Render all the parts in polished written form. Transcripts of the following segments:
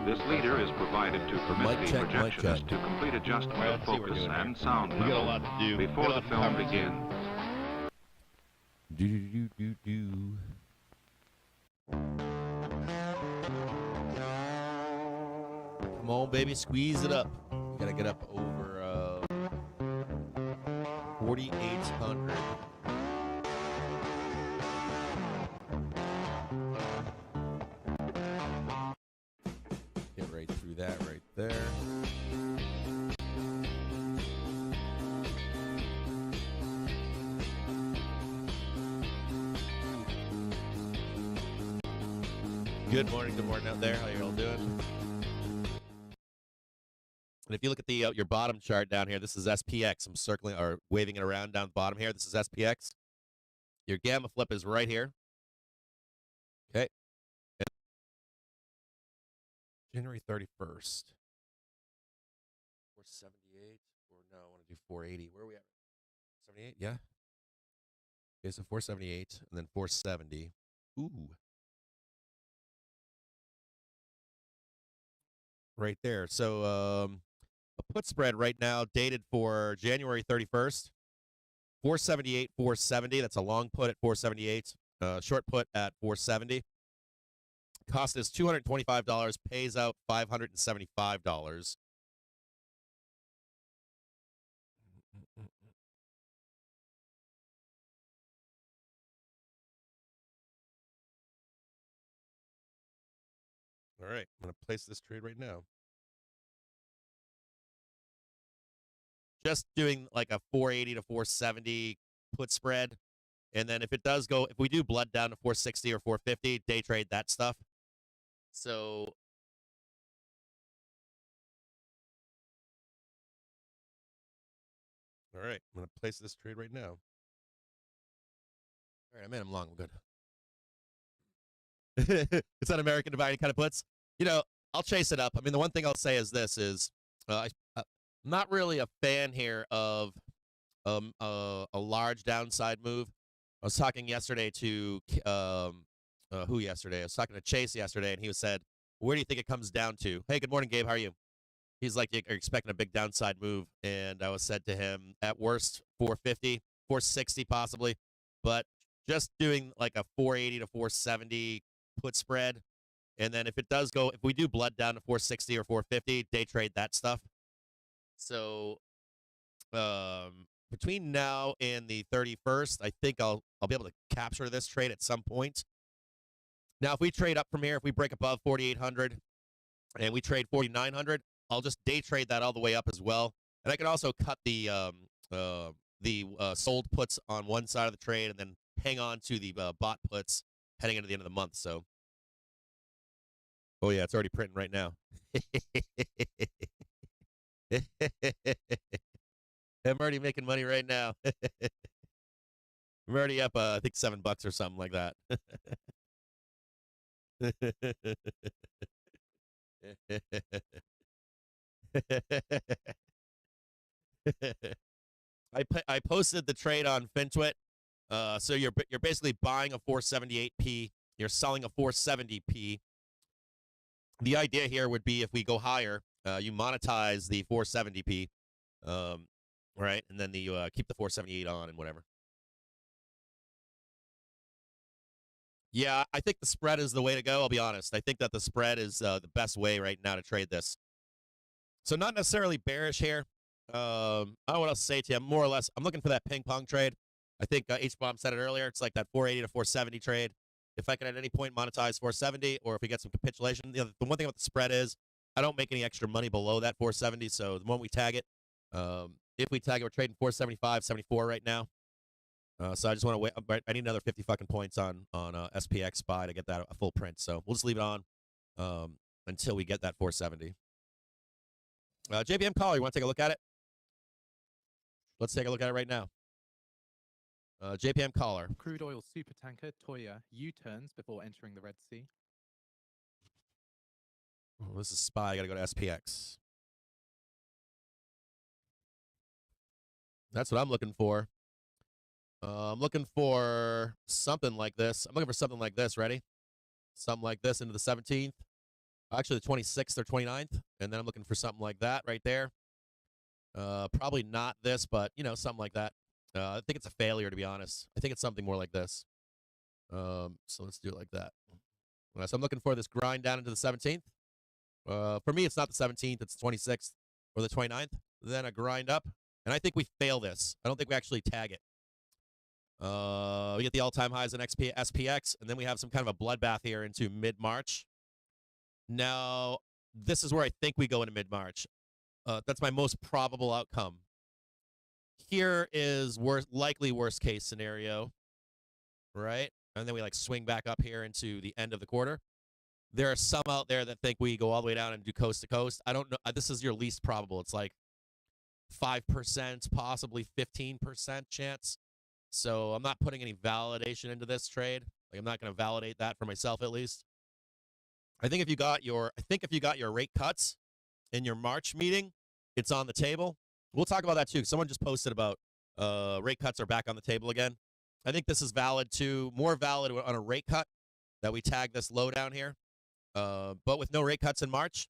This leader is provided to permit the projectionist to complete adjustment of focus and sound We got a level lot to do. before the film begins. Come on, baby, squeeze it up. You gotta get up over 4,800. Get right through that right there. Good morning out there. How you all doing? And if you look at the your bottom chart down here, this is SPX. I'm circling or waving it around down the bottom here. This is SPX. Your gamma flip is right here. Okay. And January 31st. 478. Or no, I want to do 480. Where are we at? 78? Yeah. Okay, so 478 and then 470. Ooh. Right there. So a put spread right now dated for January 31st, 478, 470. That's a long put at 478. Short put at 470. Cost is $225. Pays out $575. All right, I'm going to place this trade right now. Just doing like a 480 to 470 put spread. And then if it does go, if we do blood down to 460 or 450, day trade that stuff. So all right, I'm going to place this trade right now. All right, I made him long. I'm good. It's not American Dividing kind of puts. You know, I'll chase it up. I mean, the one thing I'll say is this is I'm not really a fan here of a large downside move. I was talking yesterday to who yesterday? I was talking to Chase yesterday, and he said, "Where do you think it comes down to?" Hey, good morning, Gabe. How are you? He's like, "You're expecting a big downside move," and I was said to him, at worst, 450, 460 possibly, but just doing like a 480 to 470 put spread, and then if it does go, if we do blood down to 460 or 450, day trade that stuff. So between now and the 31st, I think I'll be able to capture this trade at some point. Now, if we trade up from here, if we break above 4,800 and we trade 4,900, I'll just day trade that all the way up as well. And I can also cut the sold puts on one side of the trade and then hang on to the bought puts heading into the end of the month. So, oh yeah, it's already printing right now. I'm already making money right now. I'm already up, I think $7 or something like that. I posted the trade on FinTwit. So you're basically buying a 478p. You're selling a 470p. The idea here would be if we go higher, you monetize the 470p, right? And then you keep the 478 on and whatever. Yeah, I think the spread is the way to go. I'll be honest. I think that the spread is the best way right now to trade this. So not necessarily bearish here. I don't know what else to say to you. More or less, I'm looking for that ping pong trade. I think H-Bomb said it earlier. It's like that 480 to 470 trade. If I can at any point monetize 470, or if we get some capitulation, the one thing about the spread is I don't make any extra money below that 470. So the moment we tag it, if we tag it, we're trading 475, 74 right now. So I just want to wait. I need another 50 fucking points on SPX SPY to get that a full print. So we'll just leave it on until we get that 470. JPM caller, you want to take a look at it? Let's take a look at it right now. JPM caller. Crude oil supertanker Toya U-turns before entering the Red Sea. Oh, this is SPY. I got to go to SPX. That's what I'm looking for. I'm looking for something like this. I'm looking for something like this. Ready? Something like this into the 17th. Actually, the 26th or 29th, and then I'm looking for something like that right there. Probably not this, but, you know, something like that. I think it's a failure, to be honest. I think it's something more like this. So let's do it like that. So I'm looking for this grind down into the 17th. For me, it's not the 17th. It's the 26th or the 29th. Then a grind up. And I think we fail this. I don't think we actually tag it. We get the all-time highs in SPX, and then we have some kind of a bloodbath here into mid-March. Now, this is where I think we go into mid-March. That's my most probable outcome. Here is likely worst case scenario, right? And then we like swing back up here into the end of the quarter. There are some out there that think we go all the way down and do coast to coast. I don't know. This is your least probable. It's like 5%, possibly 15% chance. So I'm not putting any validation into this trade. Like I'm not going to validate that for myself at least. I think if you got your rate cuts in your March meeting, it's on the table. We'll talk about that too. Someone just posted about rate cuts are back on the table again. I think this is valid too, more valid on a rate cut that we tag this low down here. But with no rate cuts in March,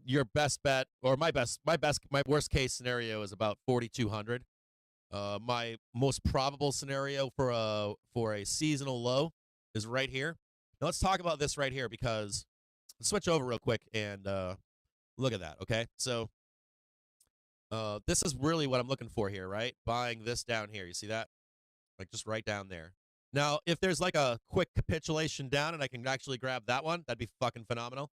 your best bet, or my worst case scenario is about 4,200. My most probable scenario for a seasonal low is right here. Now let's talk about this right here because let's switch over real quick and look at that. Okay, so this is really what I'm looking for here, right? Buying this down here. You see that? Like just right down there. Now, if there's like a quick capitulation down and I can actually grab that one, that'd be fucking phenomenal.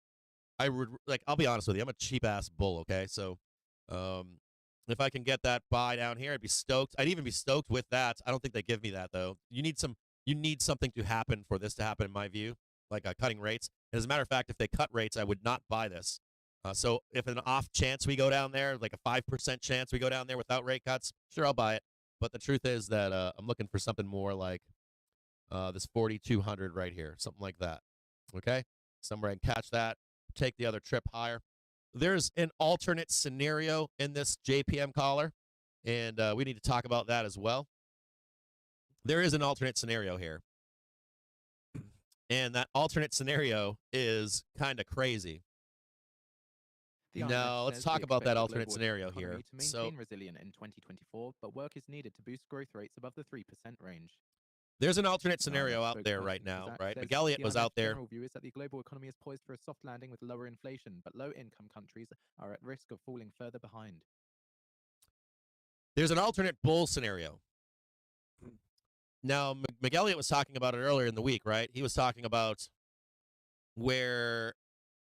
I would, like, I'll be honest with you, I'm a cheap ass bull, okay? So, if I can get that buy down here, I'd be stoked. I'd even be stoked with that. I don't think they give me that though. You need something to happen for this to happen, in my view, like cutting rates. And as a matter of fact, if they cut rates, I would not buy this. So if an off chance we go down there, like a 5% chance we go down there without rate cuts, sure, I'll buy it. But the truth is that I'm looking for something more like this 4,200 right here, something like that. Okay, somewhere I can catch that, take the other trip higher. There's an alternate scenario in this JPM collar, and we need to talk about that as well. There is an alternate scenario here, and that alternate scenario is kind of crazy. Now, let's talk about that alternate scenario here. To maintain resilient in 2024, but work is needed to boost growth rates above the 3% range. There's an alternate scenario out there right now, right? McElliott was out there. The general view is that the global economy is poised for a soft landing with lower inflation, but low-income countries are at risk of falling further behind. There's an alternate bull scenario. Now, McElliott was talking about it earlier in the week, right? He was talking about where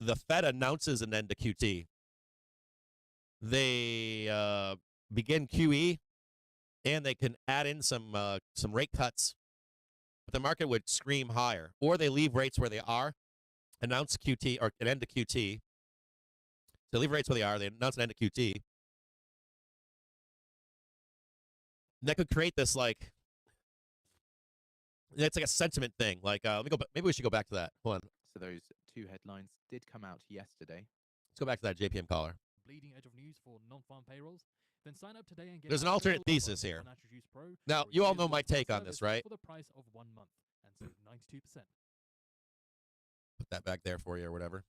the Fed announces an end to QT. They begin QE, and they can add in some rate cuts. But the market would scream higher. Or they leave rates where they are, announce QT, or an end to QT. So they leave rates where they are, they announce an end to QT. And that could create this, like, it's like a sentiment thing. Like, let me go. Maybe we should go back to that. Hold on. So those two headlines did come out yesterday. Let's go back to that JPM caller. Bleeding edge of news for non-farm payrolls. Then sign up today and get There's an alternate thesis here. Now, you all know my take on this, right? For the price of 1 month and save 92%. Put that back there for you or whatever.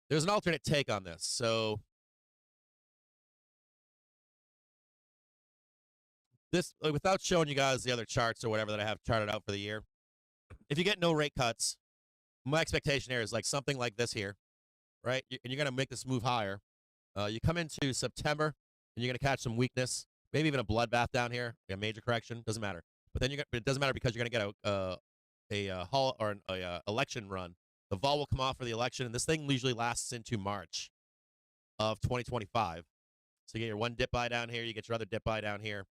There's an alternate take on this. So this, without showing you guys the other charts or whatever that I have charted out for the year, if you get no rate cuts, my expectation here is like something like this here, right? And you're going to make this move higher. You come into September, and you're going to catch some weakness, maybe even a bloodbath down here, a major correction, doesn't matter. But then it doesn't matter because you're going to get a election run. The vol will come off for the election, and this thing usually lasts into March of 2025. So you get your one dip buy down here, you get your other dip buy down here.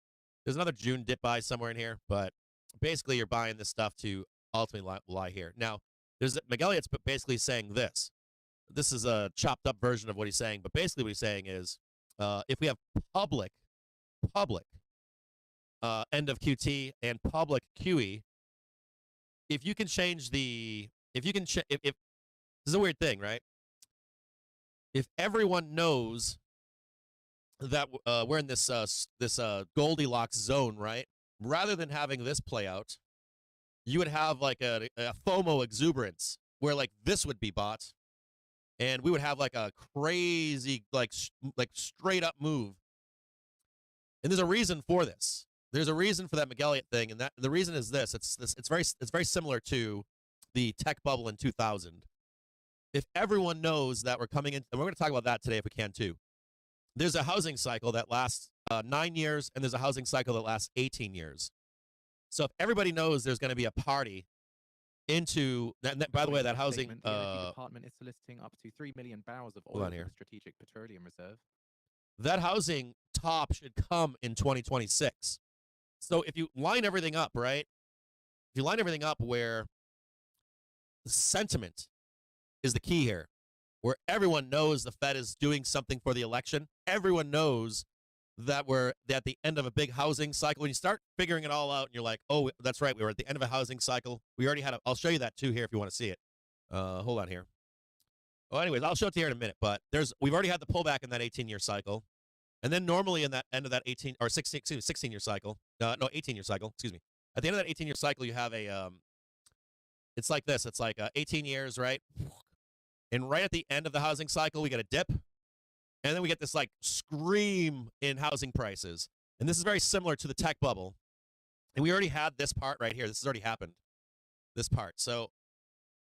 There's another June dip buy somewhere in here, but basically you're buying this stuff to ultimately lie here. Now, McElliott's basically saying this. This is a chopped up version of what he's saying, but basically what he's saying is, if we have public end of QT and public QE, if you can change if this is a weird thing, right? If everyone knows that we're in this Goldilocks zone, right? Rather than having this play out, you would have like a FOMO exuberance where like this would be bought and we would have like a crazy, like straight up move. And there's a reason for this. There's a reason for that McElliott thing, and that the reason is this. It's very similar to the tech bubble in 2000. If everyone knows that we're coming in, and we're going to talk about that today if we can too. There's a housing cycle that lasts 9 years, and there's a housing cycle that lasts 18 years. So if everybody knows there's going to be a party into that, by the way, that housing The Energy Department is soliciting up to 3 million barrels of oil on for here. the Strategic Petroleum Reserve. That housing top should come in 2026. So if you line everything up, right? If you line everything up where the sentiment is the key here, where everyone knows the Fed is doing something for the election, everyone knows that we're at the end of a big housing cycle. When you start figuring it all out, and you're like, oh, that's right, we were at the end of a housing cycle. We already had I'll show you that too here if you want to see it. Hold on here. Well, anyways, I'll show it to you here in a minute, but we've already had the pullback in that 18-year cycle. And then normally in that end of that 16-year cycle, 18-year cycle, excuse me. At the end of that 18-year cycle, you have it's like this. It's like 18 years, right? And right at the end of the housing cycle, we get a dip. And then we get this like scream in housing prices. And this is very similar to the tech bubble. And we already had this part right here. This has already happened, this part. So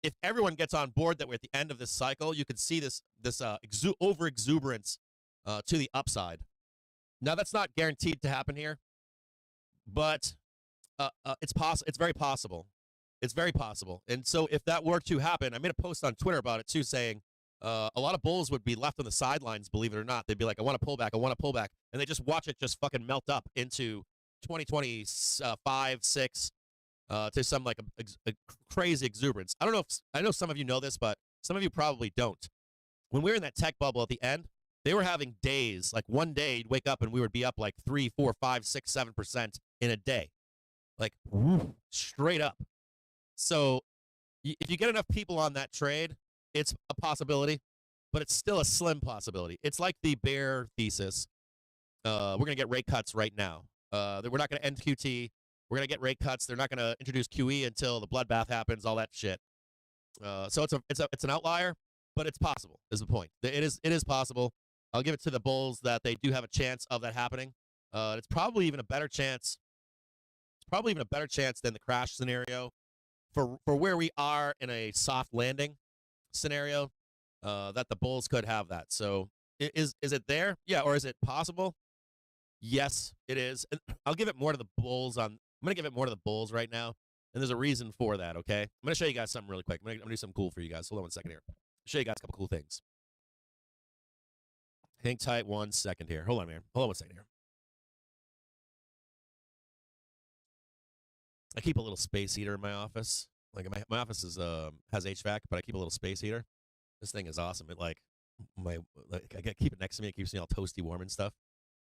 if everyone gets on board that we're at the end of this cycle, you can see this over-exuberance to the upside. Now, that's not guaranteed to happen here, but it's very possible. It's very possible. And so if that were to happen, I made a post on Twitter about it too, saying a lot of bulls would be left on the sidelines, believe it or not. They'd be like, I want to pull back. And they just watch it just fucking melt up into 2025, 6, to some like a crazy exuberance. I don't know I know some of you know this, but some of you probably don't. When we were in that tech bubble at the end, they were having days, like one day you'd wake up and we would be up like 3, 4, 5, 6, 7% in a day. Like, woo, straight up. So if you get enough people on that trade, it's a possibility, but it's still a slim possibility. It's like the bear thesis. We're going to get rate cuts right now. We're not going to end QT. We're going to get rate cuts. They're not going to introduce QE until the bloodbath happens, all that shit. So it's an outlier, but it's possible is the point. It is possible. I'll give it to the bulls that they do have a chance of that happening. It's probably even a better chance. It's probably even a better chance than the crash scenario for where we are in a soft landing scenario, that the bulls could have that. So is it there? Yeah. Or is it possible? Yes, it is. And I'll give it more to the bulls I'm going to give it more to the bulls right now. And there's a reason for that. Okay. I'm going to show you guys something really quick. I'm going to do something cool for you guys. Hold on one second here. I'll show you guys a couple cool things. Hang tight 1 second here. Hold on, man. Hold on 1 second here. I keep a little space heater in my office. Like my office has HVAC, but I keep a little space heater. This thing is awesome. It I keep it next to me. It keeps me all toasty warm and stuff.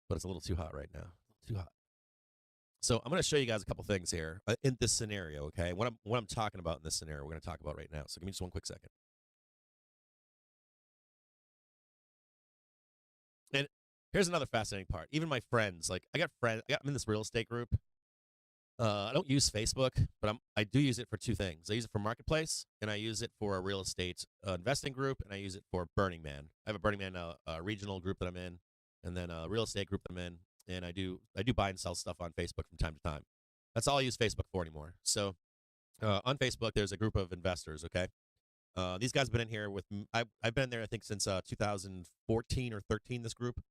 But it's a little too hot right now. Too hot. So I'm going to show you guys a couple things here in this scenario. Okay, what I'm talking about in this scenario, we're going to talk about right now. So give me just 1 quick second. And here's another fascinating part. Even my friends, like I'm in this real estate group. I don't use Facebook, but I do use it for 2 things. I use it for Marketplace, and I use it for a real estate investing group, and I use it for Burning Man. I have a Burning Man regional group that I'm in, and then a real estate group that I'm in, and I do buy and sell stuff on Facebook from time to time. That's all I use Facebook for anymore. So on Facebook, there's a group of investors. Okay, these guys have been in here with I've been there I think since 2014 or 13. This group.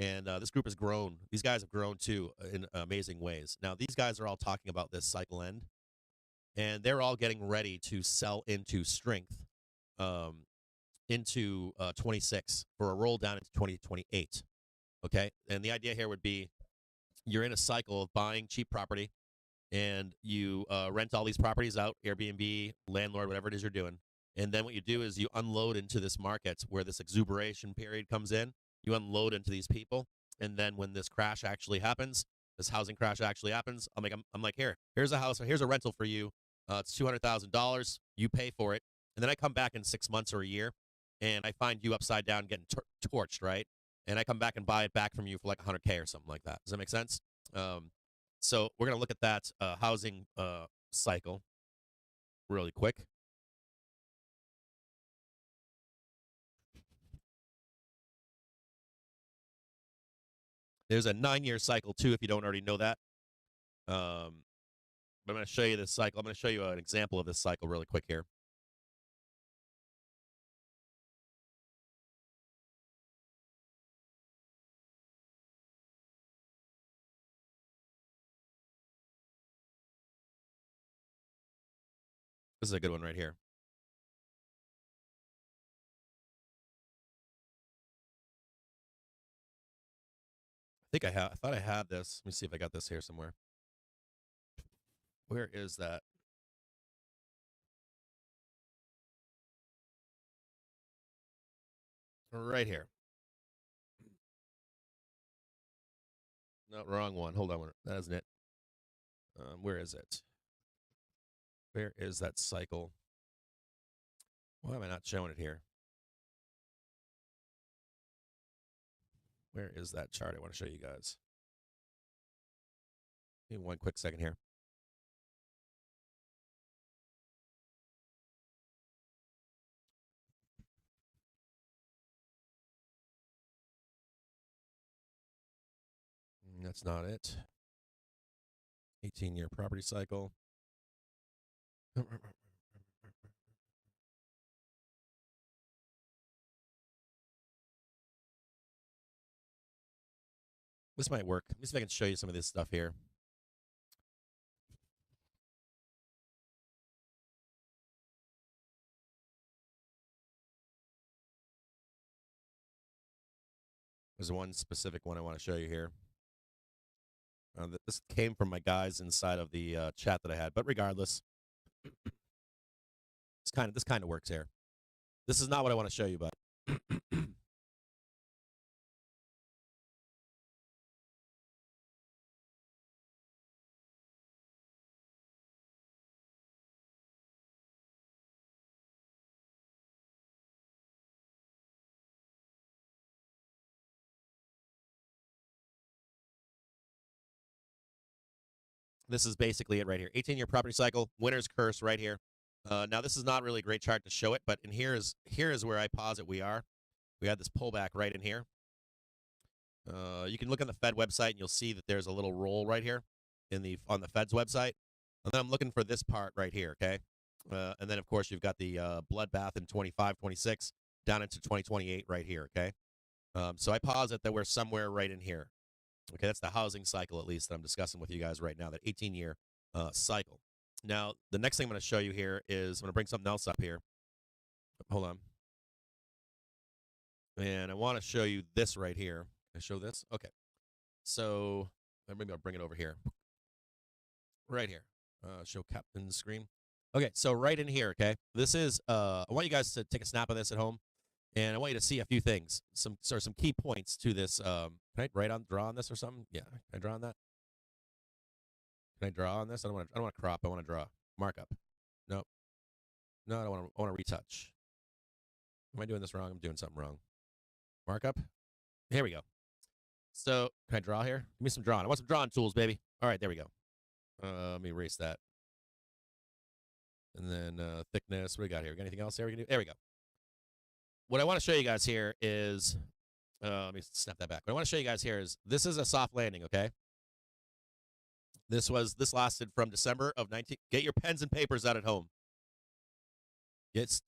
And this group has grown. These guys have grown, too, in amazing ways. Now, these guys are all talking about this cycle end, and they're all getting ready to sell into strength into 26 for a roll down into 2028, okay? And the idea here would be you're in a cycle of buying cheap property, and you rent all these properties out, Airbnb, landlord, whatever it is you're doing. And then what you do is you unload into this market where this exuberation period comes in. You unload into these people, and then when this crash actually happens, this housing crash actually happens, I'm like, here's a house, here's a rental for you. It's $200,000. You pay for it, and then I come back in 6 months or a year, and I find you upside down getting torched, right? And I come back and buy it back from you for like $100K or something like that. Does that make sense? So we're gonna look at that housing cycle really quick. There's a 9-year cycle too, if you don't already know that. But I'm going to show you this cycle. I'm going to show you an example of this cycle really quick here. This is a good one right here. I thought I had this. Let me see if I got this here somewhere. Where is that? Right here. No, wrong one. Hold on. That isn't it. Where is it? Where is that cycle? Why am I not showing it here? Where is that chart I want to show you guys? Give me one quick second here. That's not it. 18-year property cycle. This might work. Let me see if I can show you some of this stuff here. There's one specific one I want to show you here. This came from my guys inside of the chat that I had, but regardless, this kind of works here. This is not what I want to show you, but this is basically it right here. 18-year property cycle, winner's curse right here. Now, this is not really a great chart to show it, but here is where I posit we are. We had this pullback right in here. You can look on the Fed website, and you'll see that there's a little roll right here on the Fed's website. And then I'm looking for this part right here, okay? And then, of course, you've got the bloodbath in 25, 26, down into 2028 right here, okay? So I posit that we're somewhere right in here. Okay, that's the housing cycle, at least, that I'm discussing with you guys right now, that 18-year cycle. Now, the next thing I'm going to show you here is I'm going to bring something else up here. Hold on. And I want to show you this right here. Can I show this? Okay. So maybe I'll bring it over here. Right here. Show Captain's screen. Okay, so right in here, okay? This is, I want you guys to take a snap of this at home. And I want you to see a few things, some key points to this. Can I draw on this or something? Yeah, can I draw on that? Can I draw on this? I don't want to crop. I want to draw. Markup. Nope. No, I don't want to. I want to retouch. Am I doing this wrong? I'm doing something wrong. Markup. Here we go. So can I draw here? Give me some drawing. I want some drawing tools, baby. All right, there we go. Let me erase that. And then thickness. What do we got here? Got anything else here we can do? There we go. What I want to show you guys here is, let me snap that back. What I want to show you guys here is, this is a soft landing, okay? This lasted from December of 19, get your pens and papers out at home.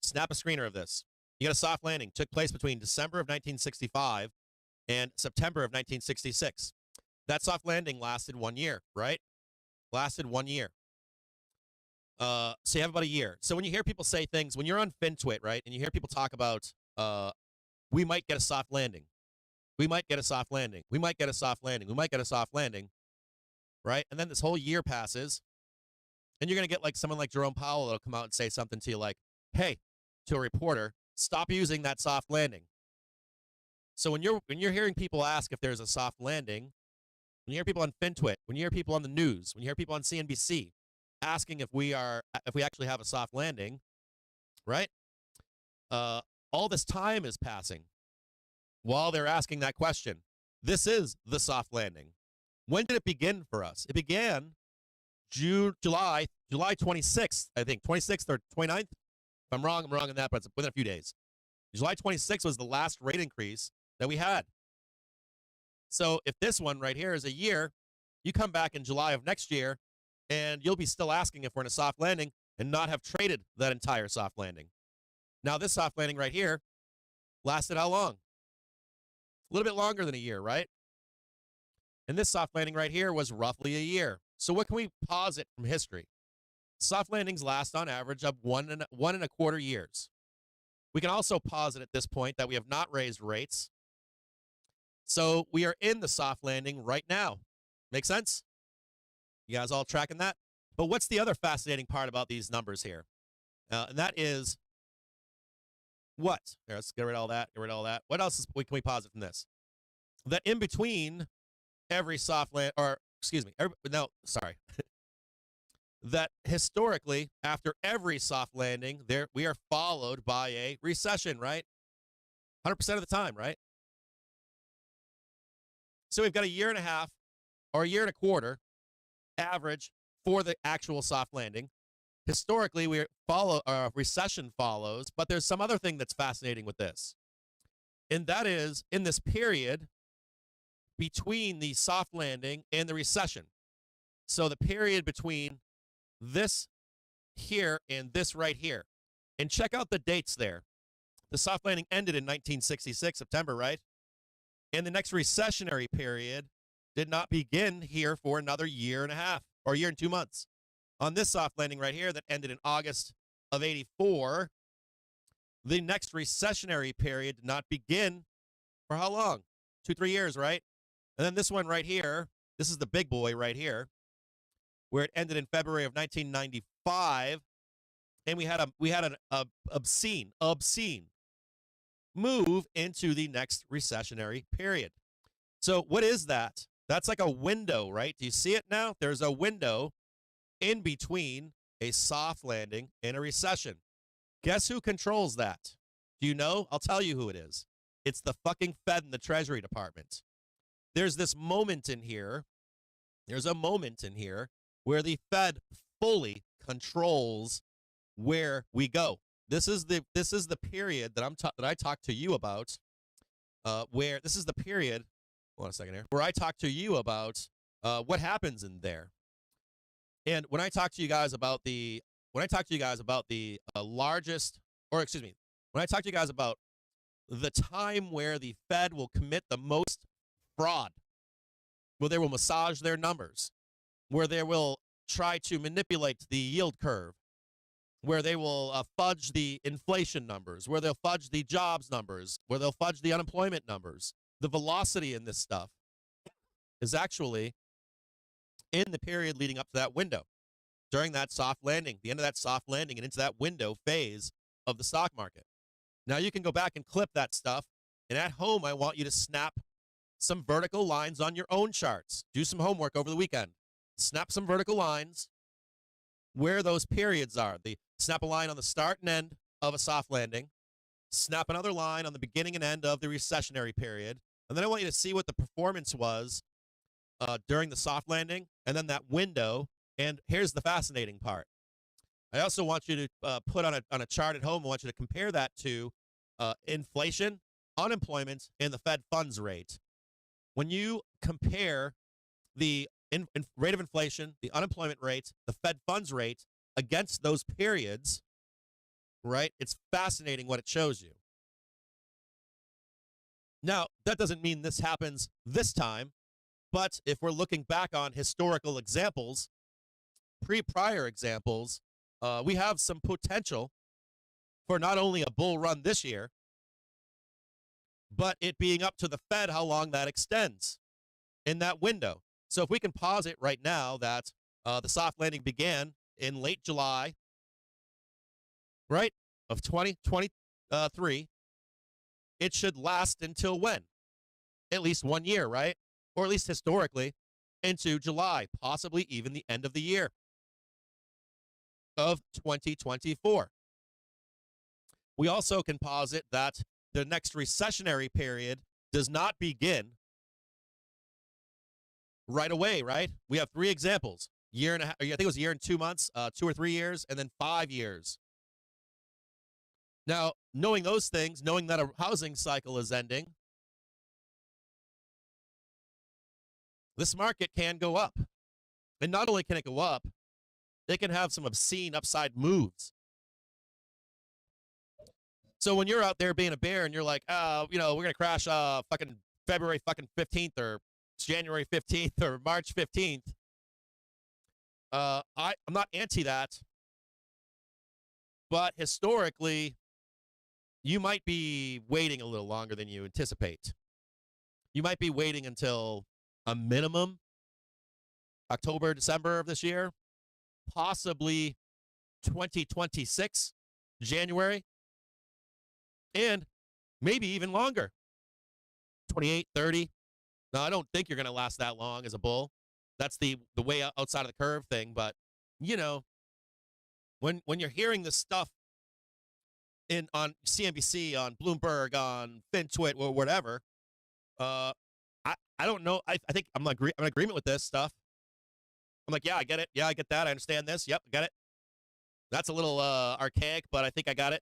Snap a screener of this. You got a soft landing, took place between December of 1965 and September of 1966. That soft landing lasted 1 year, right? Lasted 1 year. So you have about a year. So when you hear people say things, when you're on FinTwit, right, and you hear people talk about, we might get a soft landing. We might get a soft landing. We might get a soft landing. We might get a soft landing, right? And then this whole year passes, and you're going to get like someone like Jerome Powell that'll come out and say something to you like, hey, to a reporter, stop using that soft landing. So when you're hearing people ask if there's a soft landing, when you hear people on FinTwit, when you hear people on the news, when you hear people on CNBC asking if we actually have a soft landing, right? All this time is passing while they're asking that question. This is the soft landing. When did it begin for us? It began July 26th, I think, 26th or 29th. If I'm wrong on that, but it's within a few days. July 26th was the last rate increase that we had. So if this one right here is a year, you come back in July of next year, and you'll be still asking if we're in a soft landing and not have traded that entire soft landing. Now, this soft landing right here lasted how long? A little bit longer than a year, right? And this soft landing right here was roughly a year. So what can we posit from history? Soft landings last on average of 1.25 years. We can also posit at this point that we have not raised rates. So we are in the soft landing right now. Make sense? You guys all tracking that? But what's the other fascinating part about these numbers here? And that is what? Here, let's get rid of all that. Get rid of all that. What else can we posit from this? That in between every soft land, or excuse me, that historically, after every soft landing, we are followed by a recession, right? 100% of the time, right? So we've got a year and a half or a year and a quarter average for the actual soft landing. Historically, recession follows, but there's some other thing that's fascinating with this. And that is in this period between the soft landing and the recession. So the period between this here and this right here. And check out the dates there. The soft landing ended in 1966, September, right? And the next recessionary period did not begin here for another year and a half, or a year and 2 months. On this soft landing right here that ended in August of 84, the next recessionary period did not begin for how long? 2-3 years, right? And then this one right here, this is the big boy right here, where it ended in February of 1995, and we had an obscene move into the next recessionary period. So what is that? That's like a window, right? Do you see it now? There's a window in between a soft landing and a recession. Guess who controls that? Do you know? I'll tell you who it is. It's the fucking Fed and the Treasury Department. There's this moment in here. There's a moment in here where the Fed fully controls where we go. This is the period that I talked to you about. Where this is the period. Hold on a second here. Where I talk to you about what happens in there. And when I talk to you guys about the largest, or excuse me, when I talk to you guys about the time where the Fed will commit the most fraud, where they will massage their numbers, where they will try to manipulate the yield curve, where they will fudge the inflation numbers, where they'll fudge the jobs numbers, where they'll fudge the unemployment numbers. The velocity in this stuff is actually in the period leading up to that window, during that soft landing, the end of that soft landing and into that window phase of the stock market. Now you can go back and clip that stuff, and at home I want you to snap some vertical lines on your own charts. Do some homework over the weekend. Snap some vertical lines where those periods are. Snap a line on the start and end of a soft landing. Snap another line on the beginning and end of the recessionary period. And then I want you to see what the performance was during the soft landing and then that window. And here's the fascinating part. I also want you to put on a chart at home. I want you to compare that to inflation, unemployment, and the Fed funds rate. When you compare the rate of inflation, the unemployment rate, the Fed funds rate against those periods, right? It's fascinating what it shows you. Now, that doesn't mean this happens this time, but if we're looking back on historical examples, prior examples, we have some potential for not only a bull run this year, but it being up to the Fed how long that extends in that window. So if we can posit right now that the soft landing began in late July, right, of 2023, it should last until when? At least 1 year, right? Or at least historically into July, possibly even the end of the year of 2024. We also can posit that the next recessionary period does not begin right away, right? We have 3 examples. Year and a half, I think it was a year and 2 months, 2 or 3 years, and then 5 years. Now, knowing those things, knowing that a housing cycle is ending, this market can go up. And not only can it go up, it can have some obscene upside moves. So when you're out there being a bear and you're like, we're going to crash fucking February fucking 15th or January 15th or March 15th, I'm not anti that. But historically, you might be waiting a little longer than you anticipate. You might be waiting until a minimum October, December of this year, possibly 2026, January, and maybe even longer, 28, 30. Now, I don't think you're going to last that long as a bull. That's the way outside of the curve thing. But, when you're hearing this stuff on CNBC, on Bloomberg, on FinTwit, or whatever, I don't know. I think I'm in agreement with this stuff. I'm like, yeah, I get it. Yeah, I get that. I understand this. Yep, I get it. That's a little archaic, but I think I got it.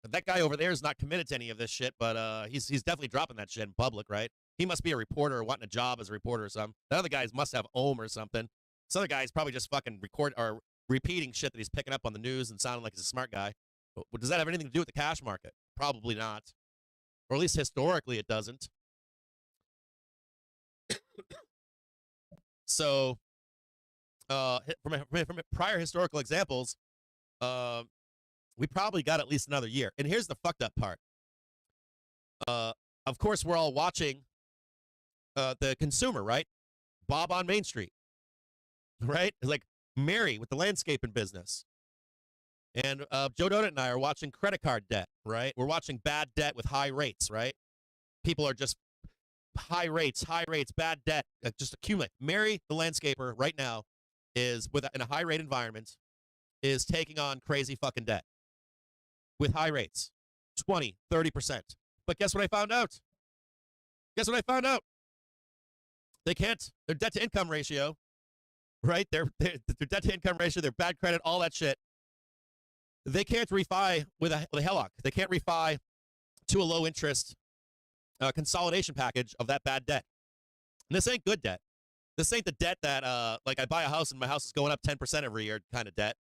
But that guy over there is not committed to any of this shit, but he's definitely dropping that shit in public, right? He must be a reporter or wanting a job as a reporter or something. The other guys must have OM or something. This other guy's probably just fucking repeating shit that he's picking up on the news and sounding like he's a smart guy. But does that have anything to do with the cash market? Probably not. Or at least historically it doesn't. So, from prior historical examples, we probably got at least another year. And here's the fucked up part. Of course, we're all watching the consumer, right? Bob on Main Street, right? It's like Mary with the landscaping business. And Joe Donut and I are watching credit card debt, right? We're watching bad debt with high rates, right? People are just high rates, bad debt, just accumulate. Mary, the landscaper, right now is in a high rate environment, is taking on crazy fucking debt with high rates, 20, 30%. But guess what I found out? They can't, their debt to income ratio, right? Their debt to income ratio, their bad credit, all that shit. They can't refi with a HELOC. They can't refi to a low interest consolidation package of that bad debt. And this ain't good debt. This ain't the debt that, like I buy a house and my house is going up 10% every year kind of debt.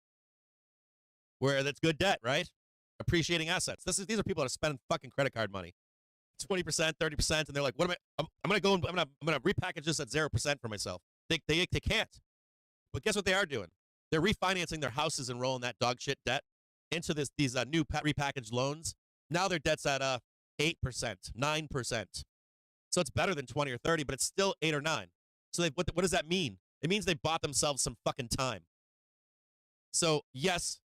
Where that's good debt, right? Appreciating assets. These are people that are spending fucking credit card money. 20%, 30%, and they're like, what am I? I'm gonna repackage this at 0% for myself. They can't. But guess what they are doing? They're refinancing their houses and rolling that dog shit debt into these new repackaged loans. Now their debt's at 8%, 9%. So it's better than 20 or 30, but it's still 8 or 9. So what does that mean? It means they bought themselves some fucking time. So yes,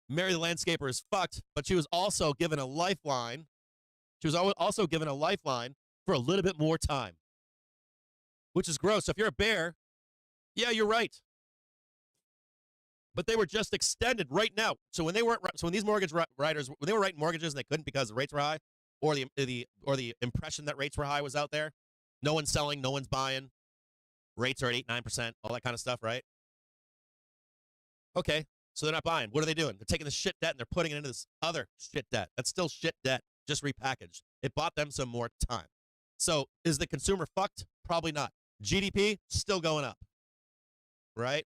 Mary the landscaper is fucked, but she was also given a lifeline. She was also given a lifeline for a little bit more time, which is gross. So if you're a bear, yeah, you're right. But they were just extended right now. So when these mortgage writers, when they were writing mortgages and they couldn't because the rates were high, or the impression that rates were high was out there, no one's selling, no one's buying, rates are at 8, 9%, all that kind of stuff, right? Okay, so they're not buying. What are they doing? They're taking the shit debt and they're putting it into this other shit debt. That's still shit debt, just repackaged. It bought them some more time. So is the consumer fucked? Probably not. GDP still going up, right?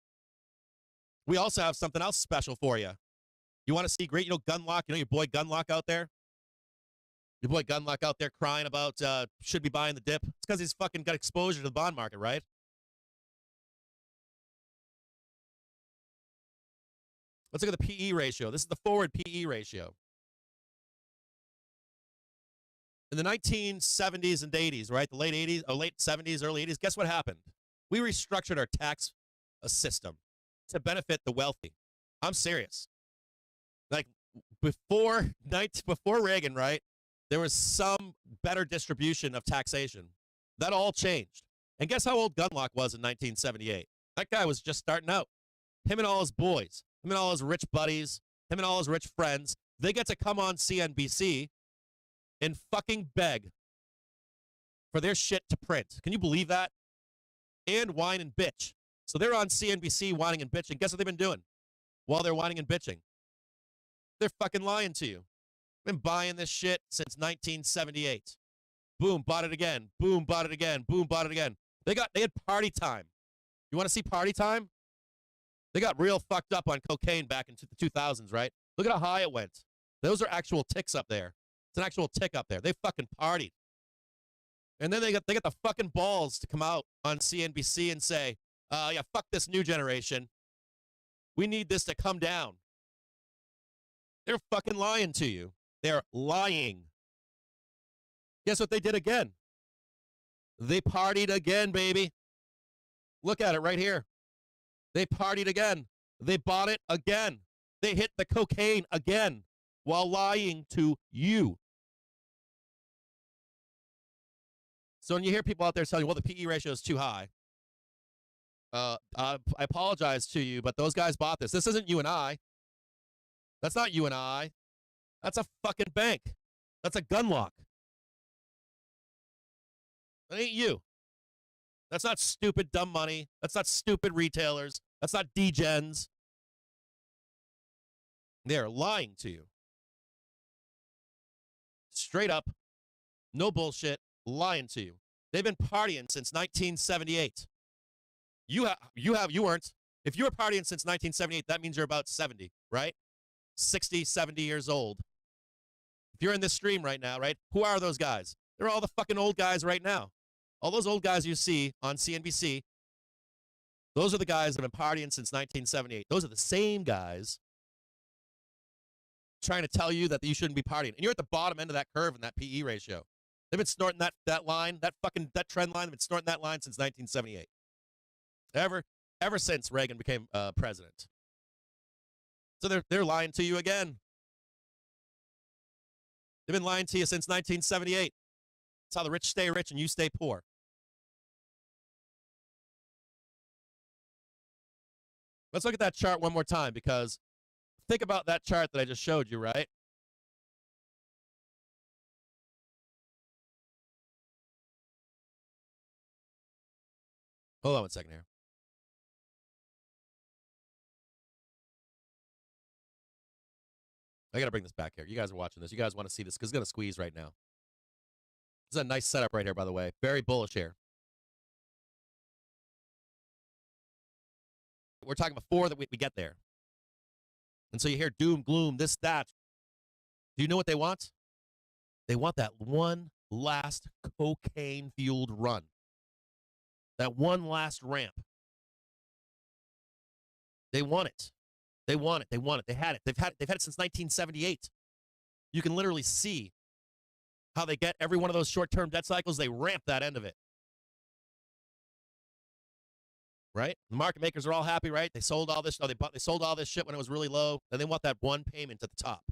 We also have something else special for you. You want to see great, Gunlock, your boy Gunlock out there? Your boy Gunlock out there crying about should be buying the dip. It's because he's fucking got exposure to the bond market, right? Let's look at the PE ratio. This is the forward PE ratio. In the 1970s and 80s, right? The late 80s, late 70s, early 80s, guess what happened? We restructured our tax system to benefit the wealthy. I'm serious. Like before Reagan, right? There was some better distribution of taxation. That all changed. And guess how old Gunlock was in 1978? That guy was just starting out. Him and all his boys, him and all his rich buddies, him and all his rich friends, they get to come on CNBC and fucking beg for their shit to print. Can you believe that? And whine and bitch. So they're on CNBC whining and bitching. Guess what they've been doing while they're whining and bitching? They're fucking lying to you. Been buying this shit since 1978. Boom, bought it again. Boom, bought it again. Boom, bought it again. They had party time. You want to see party time? They got real fucked up on cocaine back in the 2000s, right? Look at how high it went. Those are actual ticks up there. It's an actual tick up there. They fucking partied. And then they got the fucking balls to come out on CNBC and say, yeah, fuck this new generation. We need this to come down. They're fucking lying to you. They're lying. Guess what they did again? They partied again, baby. Look at it right here. They partied again. They bought it again. They hit the cocaine again while lying to you. So when you hear people out there telling you, well, the PE ratio is too high, I apologize to you, but those guys bought this. This isn't you and I. That's not you and I. That's a fucking bank. That's a gun lock. That ain't you. That's not stupid, dumb money. That's not stupid retailers. That's not degens. They're lying to you. Straight up, no bullshit, lying to you. They've been partying since 1978. You weren't. If you were partying since 1978, that means you're about 70, right? 60, 70 years old. If you're in this stream right now, right? Who are those guys? They're all the fucking old guys right now. All those old guys you see on CNBC, those are the guys that have been partying since 1978. Those are the same guys trying to tell you that you shouldn't be partying. And you're at the bottom end of that curve in that PE ratio. They've been snorting that line, that trend line. They've been snorting that line since 1978. Ever since Reagan became president. So they're lying to you again. They've been lying to you since 1978. That's how the rich stay rich and you stay poor. Let's look at that chart one more time, because think about that chart that I just showed you, right? Hold on one second here. I got to bring this back here. You guys are watching this. You guys want to see this because it's going to squeeze right now. This is a nice setup right here, by the way. Very bullish here. We're talking before that we get there. And so you hear doom, gloom, this, that. Do you know what they want? They want that one last cocaine-fueled run. That one last ramp. They want it. They want it. They want it. They had it. They've had it since 1978. You can literally see how they get every one of those short-term debt cycles. They ramp that end of it. Right? The market makers are all happy, right? They sold all this. No, they sold all this shit when it was really low. And they want that one payment at the top.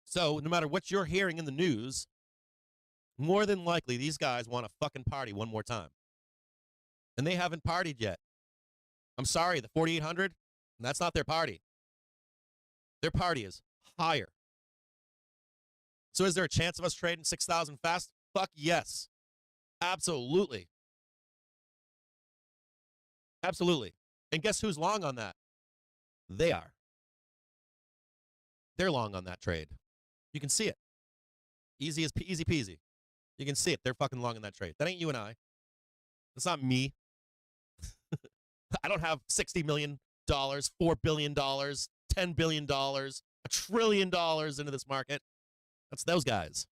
So no matter what you're hearing in the news, more than likely these guys want to fucking party one more time. And they haven't partied yet. I'm sorry, the 4,800, that's not their party. Their party is higher. So is there a chance of us trading 6,000 fast? Fuck yes. Absolutely. Absolutely. And guess who's long on that? They are. They're long on that trade. You can see it. Easy peasy. You can see it. They're fucking long on that trade. That ain't you and I. That's not me. I don't have $60 million, $4 billion, $10 billion, $1 trillion into this market. That's those guys.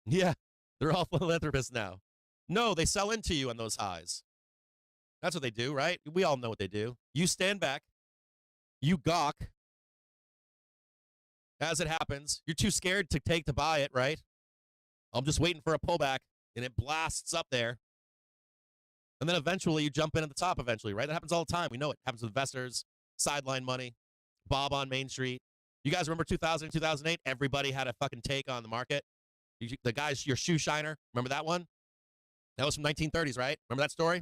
Yeah, they're all philanthropists now. No, they sell into you on those highs. That's what they do, right? We all know what they do. You stand back. You gawk as it happens. You're too scared to buy it, right? I'm just waiting for a pullback, and it blasts up there. And then eventually you jump in at the top eventually, right? That happens all the time. We know it happens with investors, sideline money, Bob on Main Street. You guys remember 2000, 2008? Everybody had a fucking take on the market. The guy's your shoe shiner. Remember that one? That was from 1930s, right? Remember that story?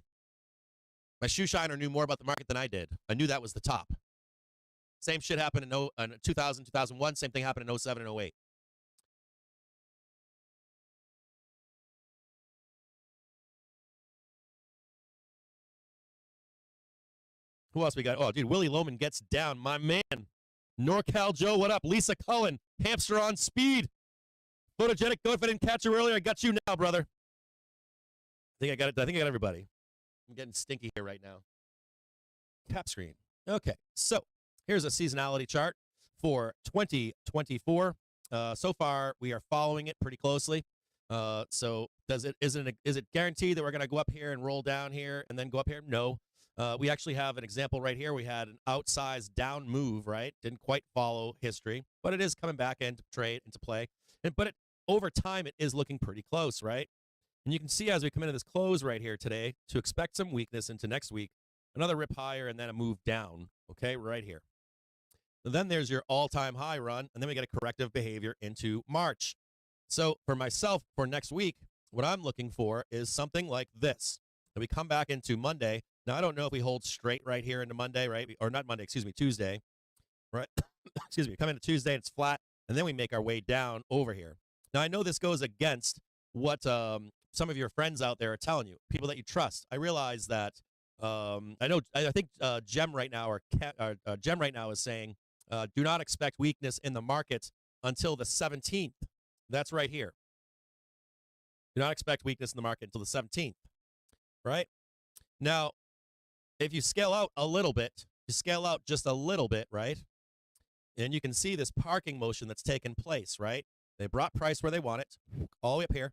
My shoe shiner knew more about the market than I did. I knew that was the top. Same shit happened in 2000, 2001. Same thing happened in 07 and 08. Who else we got? Oh, dude, Willie Loman gets down. My man. NorCal Joe, what up? Lisa Cullen. Hamster on speed. Photogenic, go if I didn't catch you earlier. I got you now, brother. I think I got it. I think I got everybody. I'm getting stinky here right now. Cap screen. Okay, so here's a seasonality chart for 2024. So far, we are following it pretty closely. So is it guaranteed that we're going to go up here and roll down here and then go up here? No. We actually have an example right here. We had an outsized down move, right? Didn't quite follow history, but it is coming back into play. But over time, it is looking pretty close, right? And you can see as we come into this close right here today to expect some weakness into next week, another rip higher and then a move down, okay, right here. And then there's your all-time high run, and then we get a corrective behavior into March. So for myself, for next week, what I'm looking for is something like this. And we come back into Monday. Now, I don't know if we hold straight right here into Monday, right? Or not Monday, excuse me, Tuesday, right? Excuse me, we come into Tuesday, and it's flat, and then we make our way down over here. Now, I know this goes against what some of your friends out there are telling you, people that you trust. I realize that I think Jem right now Jem right now is saying do not expect weakness in the market until the 17th. That's right here. Do not expect weakness in the market until the 17th, right? Now, if you scale out a little bit, you scale out just a little bit, right? And you can see this parking motion that's taken place, right? They brought price where they want it, all the way up here.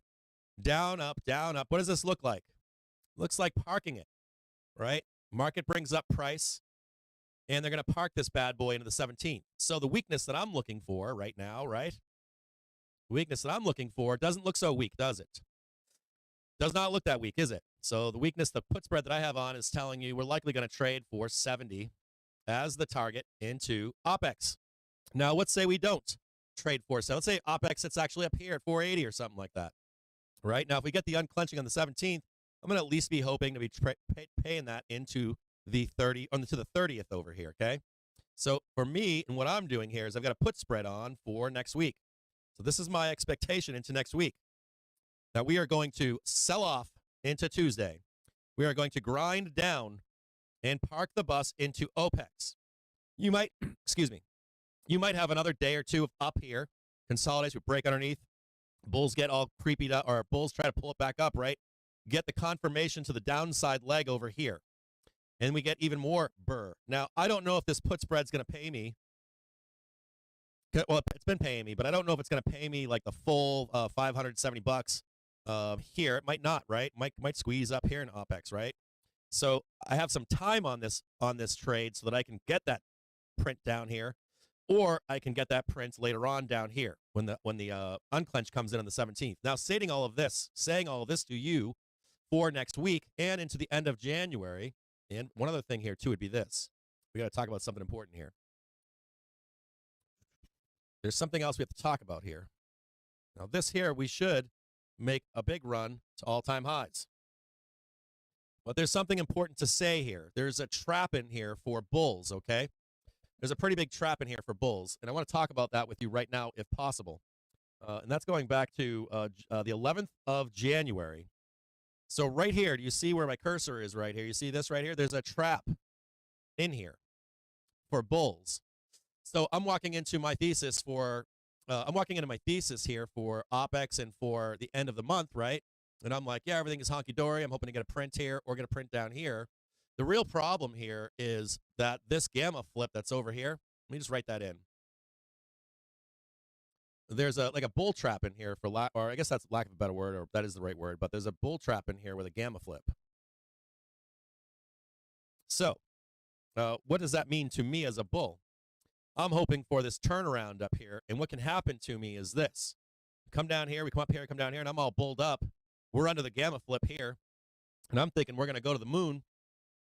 Down, up, down, up. What does this look like? Looks like parking it, right? Market brings up price, and they're going to park this bad boy into the 17th. So the weakness that I'm looking for right now, right? The weakness that I'm looking for doesn't look so weak, does it? Does not look that weak, is it? So the weakness, the put spread that I have on is telling you we're likely going to trade for 70 as the target into OPEX. Now, let's say we don't trade for 70. Let's say OPEX, it's actually up here at 480 or something like that. Right? Now, if we get the unclenching on the 17th, I'm going to at least be hoping to be paying that into the 30th over here, okay? So for me, and what I'm doing here is I've got a put spread on for next week. So this is my expectation into next week. Now, we are going to sell off into Tuesday. We are going to grind down and park the bus into OPEX. You might, excuse me, you might have another day or two of up here, consolidates, we break underneath, bulls get all creepy, or bulls try to pull it back up, right? Get the confirmation to the downside leg over here. And we get even more burr. Now, I don't know if this put spread's going to pay me. Well, it's been paying me, but I don't know if it's going to pay me like the full $570 here. It might not, right? Might squeeze up here in OPEX, right? So I have some time on this trade so that I can get that print down here, or I can get that print later on down here when the unclench comes in on the 17th. Now, saying all of this to you for next week and into the end of January. And one other thing here too would be this: we got to talk about something important here. There's something else we have to talk about here. Now, this here, we should make a big run to all-time highs. But there's something important to say here. There's a trap in here for bulls, okay? There's a pretty big trap in here for bulls, and I want to talk about that with you right now if possible. And that's going back to the 11th of January. So right here, do you see where my cursor is right here? You see this right here? There's a trap in here for bulls. So I'm walking into my thesis here for OPEX and for the end of the month, right? And I'm like, yeah, everything is honky-dory. I'm hoping to get a print here or get a print down here. The real problem here is that this gamma flip that's over here, let me just write that in. There's like a bull trap in here or I guess that's lack of a better word, or that is the right word, but there's a bull trap in here with a gamma flip. So what does that mean to me as a bull? I'm hoping for this turnaround up here, and what can happen to me is this. Come down here, we come up here, come down here, and I'm all bulled up. We're under the gamma flip here, and I'm thinking we're going to go to the moon,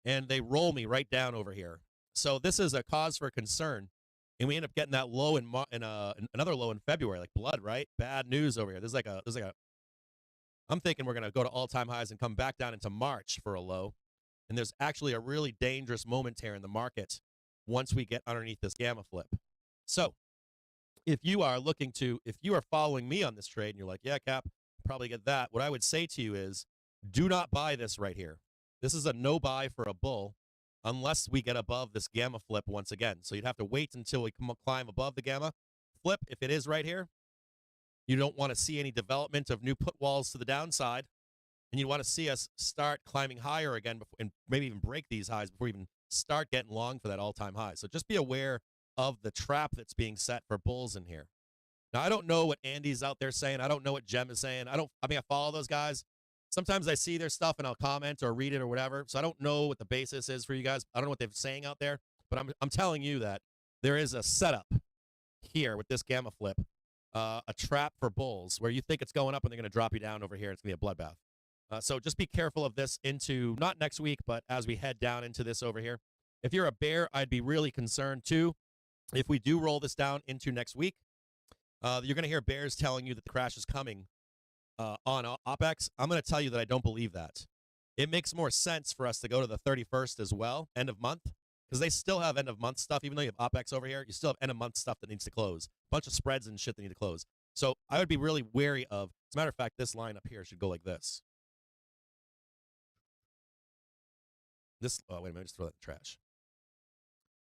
and they roll me right down over here. So this is a cause for concern, and we end up getting that low in another low in February, like blood, right? Bad news over here. I'm thinking we're going to go to all-time highs and come back down into March for a low, and there's actually a really dangerous moment here in the market once we get underneath this gamma flip. So if you are following me on this trade and you're like, yeah, Cap, probably get that, what I would say to you is do not buy this right here. This is a no buy for a bull unless we get above this gamma flip once again. So you'd have to wait until we climb above the gamma flip, if it is right here, you don't want to see any development of new put walls to the downside, and you want to see us start climbing higher again before, and maybe even break these highs before we even start getting long for that all-time high. So just be aware of the trap that's being set for bulls in here. Now, I don't know what Andy's out there saying. I don't know what Jem is saying. I follow those guys. Sometimes I see their stuff and I'll comment or read it or whatever. So I don't know what the basis is for you guys. I don't know what they're saying out there, but I'm telling you that there is a setup here with this gamma flip, a trap for bulls where you think it's going up and they're going to drop you down over here. It's going to be a bloodbath. So just be careful of this into, not next week, but as we head down into this over here. If you're a bear, I'd be really concerned too. If we do roll this down into next week, you're going to hear bears telling you that the crash is coming on OPEX. I'm going to tell you that I don't believe that. It makes more sense for us to go to the 31st as well, end of month, because they still have end of month stuff. Even though you have OPEX over here, you still have end of month stuff that needs to close. A bunch of spreads and shit that need to close. So I would be really wary of, as a matter of fact, this line up here should go like this. Oh, wait a minute, just throw that in the trash.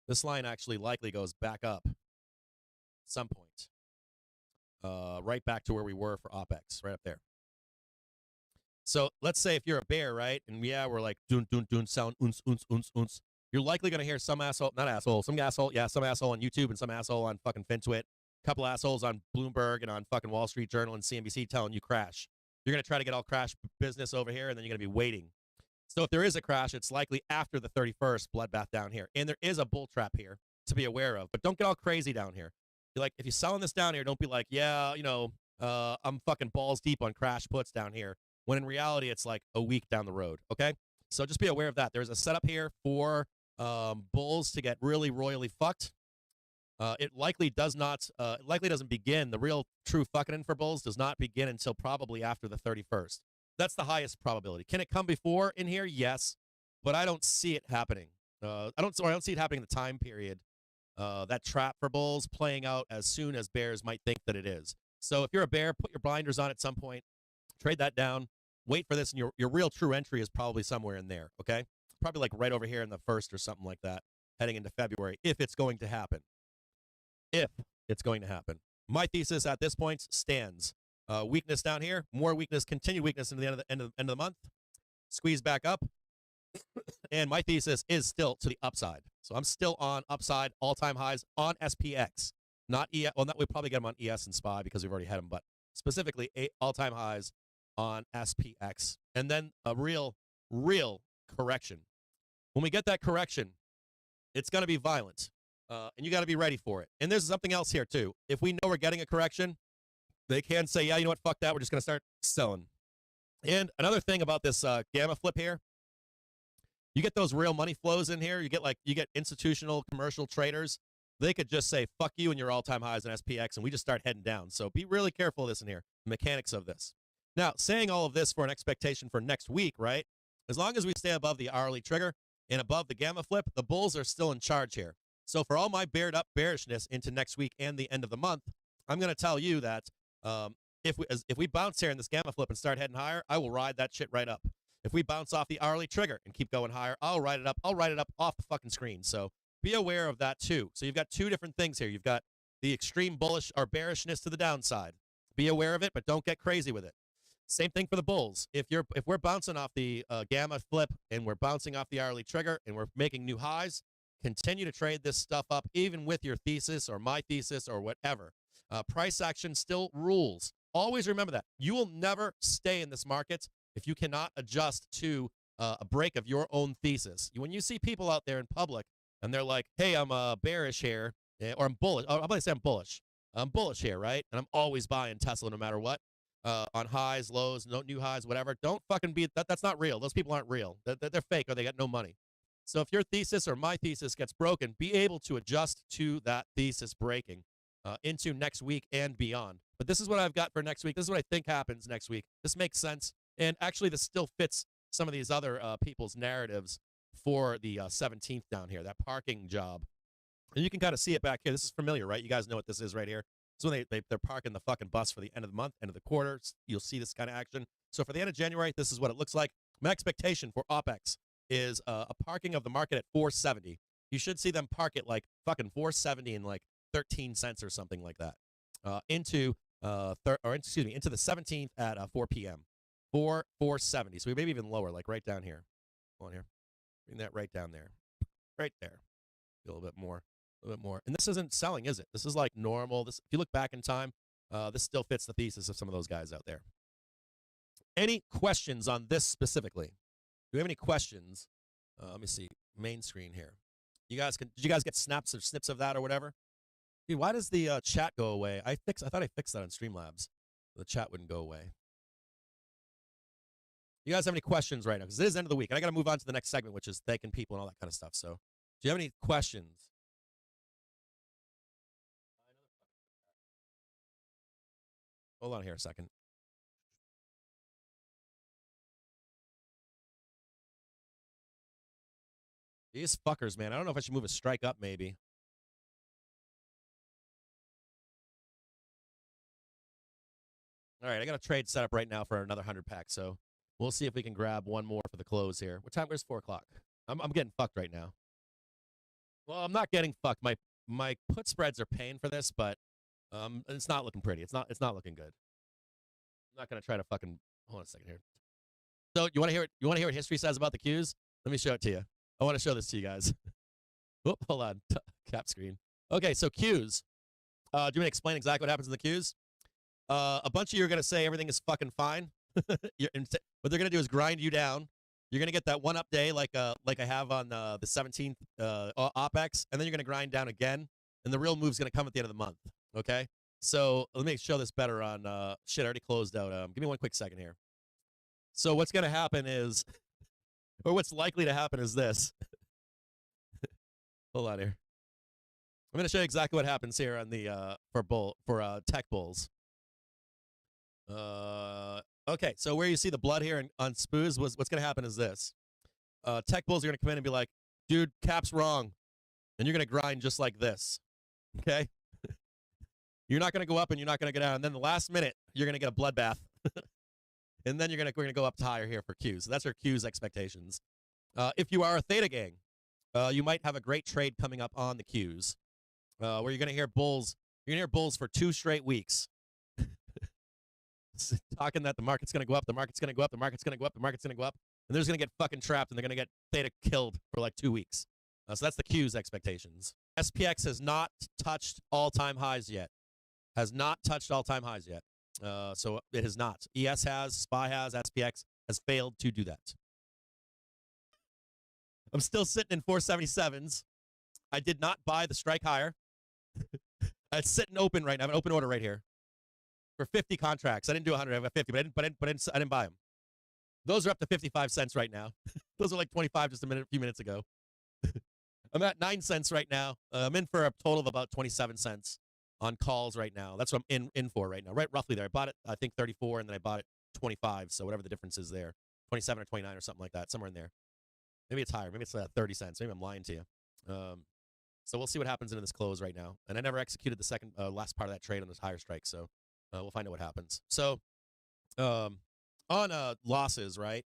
This line actually likely goes back up at some point. Right back to where we were for OPEX, right up there. So let's say if you're a bear, right, and yeah, we're like, dun, dun, dun, sound, uns, uns, uns, uns. You're likely going to hear some asshole, not asshole, some asshole on YouTube and some asshole on fucking FinTwit, a couple assholes on Bloomberg and on fucking Wall Street Journal and CNBC telling you crash. You're going to try to get all crash business over here, and then you're going to be waiting. So if there is a crash, it's likely after the 31st, bloodbath down here. And there is a bull trap here to be aware of, but don't get all crazy down here. You're like, if you're selling this down here, don't be like, yeah, I'm fucking balls deep on crash puts down here, when in reality, it's like a week down the road, okay? So just be aware of that. There's a setup here for bulls to get really royally fucked. It likely doesn't begin. The real true fucking in for bulls does not begin until probably after the 31st. That's the highest probability. Can it come before in here? Yes, but I don't see it happening. I don't see it happening in the time period. That trap for bulls playing out as soon as bears might think that it is. So if you're a bear, put your blinders on at some point, trade that down, wait for this, and your real true entry is probably somewhere in there, okay? Probably like right over here in the 1st or something like that, heading into February, if it's going to happen. If it's going to happen. My thesis at this point stands. Weakness down here, more weakness, continued weakness into the end of the month, squeeze back up, and my thesis is still to the upside. So I'm still on upside, all-time highs on SPX, not ES. Well, we probably get them on ES and SPY because we've already had them, but specifically all-time highs on SPX, and then a real correction. When we get that correction, it's going to be violent, and you got to be ready for it. And there's something else here too. If we know we're getting a correction, they can say, yeah, you know what, fuck that, we're just going to start selling. And another thing about this gamma flip here, you get those real money flows in here. You get institutional commercial traders. They could just say, fuck you and your all-time highs in SPX, and we just start heading down. So be really careful of this in here, the mechanics of this. Now, saying all of this for an expectation for next week, right? As long as we stay above the hourly trigger and above the gamma flip, the bulls are still in charge here. So for all my bared up bearishness into next week and the end of the month, I'm going to tell you that if we bounce here in this gamma flip and start heading higher, I will ride that shit right up. If we bounce off the hourly trigger and keep going higher, I'll ride it up. I'll ride it up off the fucking screen. So be aware of that too. So you've got two different things here. You've got the extreme bullish or bearishness to the downside. Be aware of it, but don't get crazy with it. Same thing for the bulls. If we're bouncing off the gamma flip and we're bouncing off the hourly trigger and we're making new highs, continue to trade this stuff up, even with your thesis or my thesis or whatever. Price action still rules. Always remember that. You will never stay in this market if you cannot adjust to a break of your own thesis. When you see people out there in public and they're like, hey, I'm bearish here, or I'm bullish. I'm going to say I'm bullish. I'm bullish here, right? And I'm always buying Tesla no matter what. On highs, lows, no new highs, whatever. Don't fucking be that. That's not real. Those people aren't real. They're fake or they got no money. So if your thesis or my thesis gets broken, be able to adjust to that thesis breaking into next week and beyond. But this is what I've got for next week. This is what I think happens next week. This makes sense. And actually, this still fits some of these other people's narratives for the 17th down here, that parking job. And you can kind of see it back here. This is familiar, right? You guys know what this is right here. So when they're parking the fucking bus for the end of the month, end of the quarter, you'll see this kind of action. So for the end of January, this is what it looks like. My expectation for OPEX is a parking of the market at 470. You should see them park at like fucking 470 and like 13 cents or something like that into into the 17th at 4 p.m. 470. So we maybe even lower, like right down here. Hold on here. Bring that right down there. Right there. A little bit more. A little bit more. And this isn't selling, is it? This is like normal. This, if you look back in time, this still fits the thesis of some of those guys out there. Any questions on this specifically? Do we have any questions? Let me see. Main screen here. Did you guys get snaps or snips of that or whatever? Dude, why does the chat go away? I thought I fixed that on Streamlabs. The chat wouldn't go away. You guys have any questions right now? Because it is end of the week, and I got to move on to the next segment, which is thanking people and all that kind of stuff. So, do you have any questions? Hold on here a second. These fuckers, man. I don't know if I should move a strike up, maybe. All right, I got a trade set up right now for another 100 pack, so we'll see if we can grab one more for the close here. What time? Where's 4 o'clock? I'm getting fucked right now. Well, I'm not getting fucked. My put spreads are paying for this, but it's not looking pretty. It's not looking good. I'm not gonna try to fucking hold on a second here. So you want to hear what history says about the Qs? Let me show it to you. I want to show this to you guys. Whoop, hold on. Cap screen. Okay, so Qs. Do you want to explain exactly what happens in the Qs? A bunch of you are going to say everything is fucking fine. What they're going to do is grind you down. You're going to get that one up day like I have on the 17th OPEX, and then you're going to grind down again, and the real move's going to come at the end of the month, okay? So let me show this better on, shit, I already closed out. Give me one quick second here. So what's going to happen is, or what's likely to happen is this. Hold on here. I'm going to show you exactly what happens here on the, for tech bulls. Okay, so where you see the blood here on SPUs, what's going to happen is this. Tech bulls are going to come in and be like, dude, Cap's wrong. And you're going to grind just like this. Okay? You're not going to go up and you're not going to go down. And then the last minute, you're going to get a bloodbath. And then we're going to go up higher here for Qs. So that's our Qs expectations. If you are a Theta gang, you might have a great trade coming up on the Qs, where you're going to hear bulls. You're going to hear bulls for 2 straight weeks. Talking that the market's going to go up, the market's going to go up, the market's going to go up, the market's going to go up, and they're just going to get fucking trapped, and they're going to get Theta killed for like 2 weeks. So that's the Q's expectations. SPX has not touched all-time highs yet. Has not touched all-time highs yet. So it has not. ES has, SPY has, SPX has failed to do that. I'm still sitting in 477s. I did not buy the strike higher. It's sitting open right now. I have an open order right here for 50 contracts. I didn't do 100. I have 50, but I didn't buy them. Those are up to 55 cents right now. Those are like 25 just a few minutes ago. I'm at 9 cents right now. I'm in for a total of about 27 cents on calls right now. That's what I'm in for right now. Right, roughly there. I bought it, I think 34, and then I bought it 25. So whatever the difference is there, 27 or 29 or something like that, somewhere in there. Maybe it's higher. Maybe it's 30 cents. Maybe I'm lying to you. So we'll see what happens into this close right now. And I never executed the last part of that trade on this higher strike. So we'll find out what happens. So on losses, right?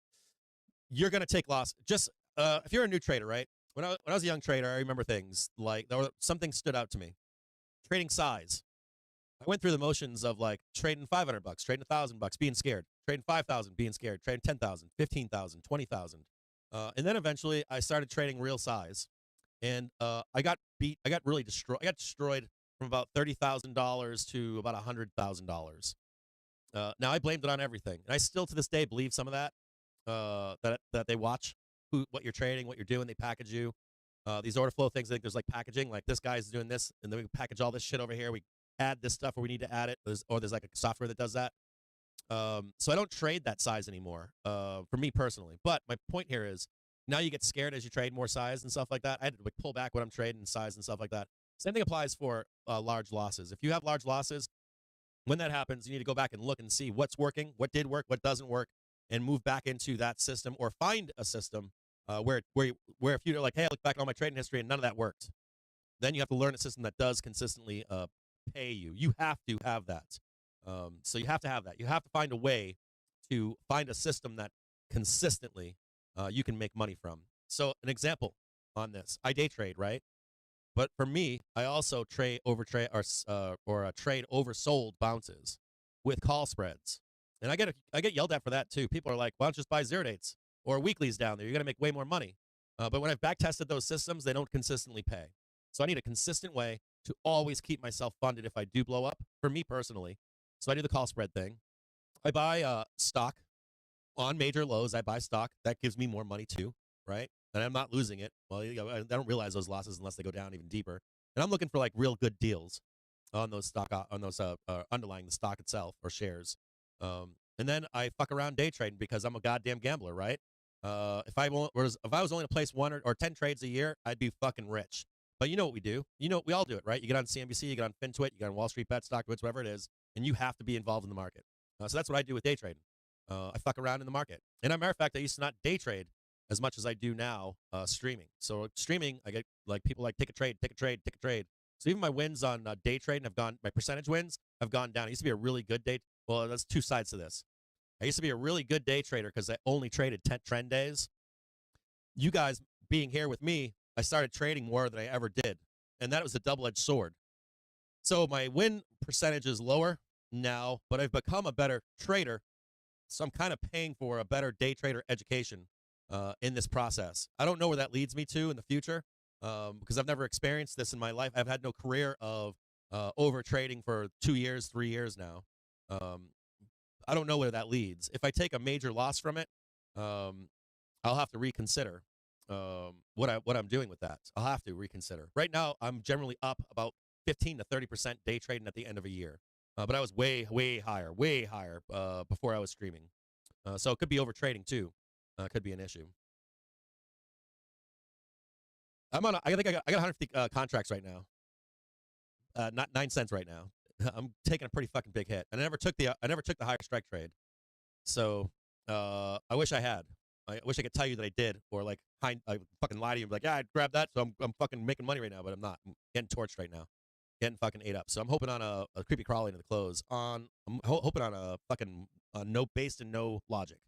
You're going to take loss. Just if you're a new trader, right? When I was a young trader, I remember things like something stood out to me. Trading size. I went through the motions of like trading $500, trading $1,000, being scared, trading 5,000, being scared, trading 10,000, 15,000, 20,000. And then eventually I started trading real size. And I got really destroyed. I got destroyed from about $30,000 to about $100,000. Now I blamed it on everything. And I still to this day believe some of that, that they watch what you're trading, what you're doing. They package you. These order flow things, I think there's like packaging, like this guy's doing this, and then we package all this shit over here. We add this stuff where we need to add it, or there's like a software that does that. So I don't trade that size anymore, for me personally. But my point here is, now you get scared as you trade more size and stuff like that. I had to like pull back what I'm trading in size and stuff like that. Same thing applies for large losses. If you have large losses, when that happens, you need to go back and look and see what's working, what did work, what doesn't work, and move back into that system, or find a system where if you're like, hey, I look back at all my trading history and none of that worked, then you have to learn a system that does consistently pay you. You have to have that. So you have to have that. You have to find a way to find a system that consistently you can make money from. So an example on this, I day trade, right? But for me, I also trade trade oversold bounces with call spreads, and I get yelled at for that too. People are like, "Why don't you just buy zero dates or weeklies down there? You're gonna make way more money." But when I've back tested those systems, they don't consistently pay. So I need a consistent way to always keep myself funded if I do blow up. For me personally, so I do the call spread thing. I buy stock on major lows. I buy stock that gives me more money too, right? And I'm not losing it. Well, I don't realize those losses unless they go down even deeper. And I'm looking for like real good deals on those underlying the stock itself or shares. And then I fuck around day trading because I'm a goddamn gambler, right? If I was only to place 1 or 10 trades a year, I'd be fucking rich. But you know what we do? You know, we all do it, right? You get on CNBC, you get on FinTwit, you get on Wall Street Bet, StockTwits, whatever it is, and you have to be involved in the market. So that's what I do with day trading. I fuck around in the market. And as a matter of fact, I used to not day trade as much as I do now streaming. So streaming, I get like people like take a trade. So even my wins on day trading my percentage wins have gone down. I used to be a really good day. Well, there's two sides to this. I used to be a really good day trader because I only traded 10 trend days. You guys being here with me, I started trading more than I ever did. And that was a double-edged sword. So my win percentage is lower now, but I've become a better trader. So I'm kind of paying for a better day trader education in this process. I don't know where that leads me to in the future because I've never experienced this in my life. I've had no career of over trading for 2 years, 3 years now. I don't know where that leads. If I take a major loss from it, I'll have to reconsider what I'm doing with that. I'll have to reconsider. Right now, I'm generally up about 15 to 30% day trading at the end of a year. But I was way higher before I was streaming. So it could be over trading too. Could be an issue. I got 150 contracts right now. Not 9 cents right now. I'm taking a pretty fucking big hit, and I never took the higher strike trade. So I wish I had. I wish I could tell you that I did, or like I fucking lie to you and be like, yeah, I grabbed that, so I'm fucking making money right now, but I'm not. I'm getting torched right now, getting fucking ate up. So I'm hoping on a creepy crawly into the close. I'm hoping on a fucking no based in no logic.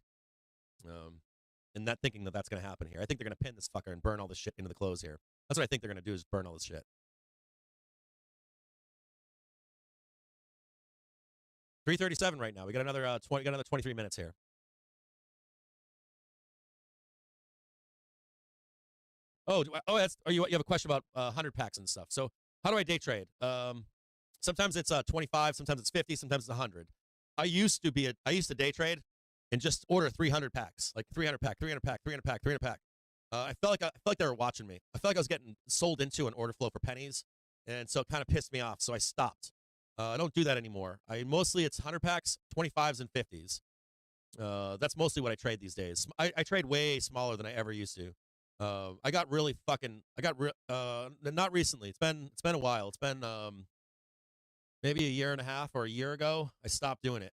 And not thinking that that's going to happen here. I think they're going to pin this fucker and burn all this shit into the close here. That's what I think they're going to do is burn all this shit. 3:37 right now. We got another 23 minutes here. Oh, you have a question about 100 packs and stuff. So how do I day trade? Sometimes it's 25, sometimes it's 50, sometimes it's 100. I used to day trade and just order 300 packs, like 300 pack. I felt like they were watching me. I felt like I was getting sold into an order flow for pennies, and so it kind of pissed me off. So I stopped. I don't do that anymore. It's 100 packs, 25s, and 50s. That's mostly what I trade these days. I trade way smaller than I ever used to. Not recently. It's been a while. It's been maybe a year and a half or a year ago. I stopped doing it.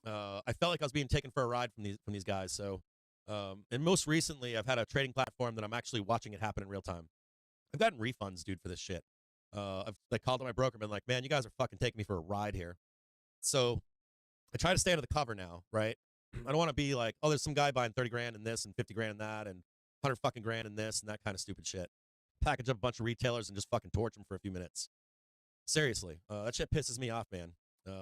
I felt like I was being taken for a ride from these guys. So, and most recently, I've had a trading platform that I'm actually watching it happen in real time. I've gotten refunds, dude, for this shit. I've called up my broker and been like, man, you guys are fucking taking me for a ride here. So I try to stay under the cover now, right? I don't want to be like, oh, there's some guy buying 30 grand in this and 50 grand in that and 100 fucking grand in this and that kind of stupid shit. Package up a bunch of retailers and just fucking torch them for a few minutes. Seriously, that shit pisses me off, man.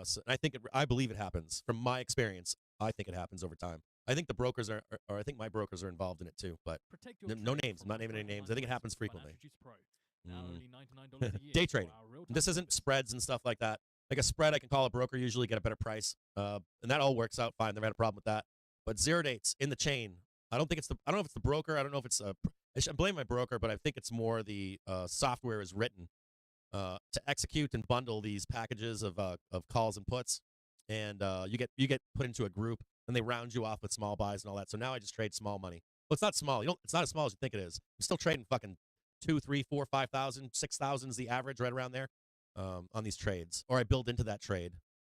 So I believe it happens. From my experience, I think it happens over time. I think the brokers I think my brokers are involved in it too, but no names. I'm not naming any names. I think it happens frequently. Day trading. This isn't spreads and stuff like that. Like a spread, I can call a broker, usually get a better price, and that all works out fine. Never had a problem with that. But zero dates in the chain, I don't know if it's the broker. I don't know if it's I should blame my broker, but I think it's more the software is written to execute and bundle these packages of calls and puts, and you get put into a group, and they round you off with small buys and all that. So now I just trade small money. Well, it's not small. It's not as small as you think it is. I'm still trading fucking 2, 3, 4, 5,000, 6,000 is the average, right around there, on these trades. Or I build into that trade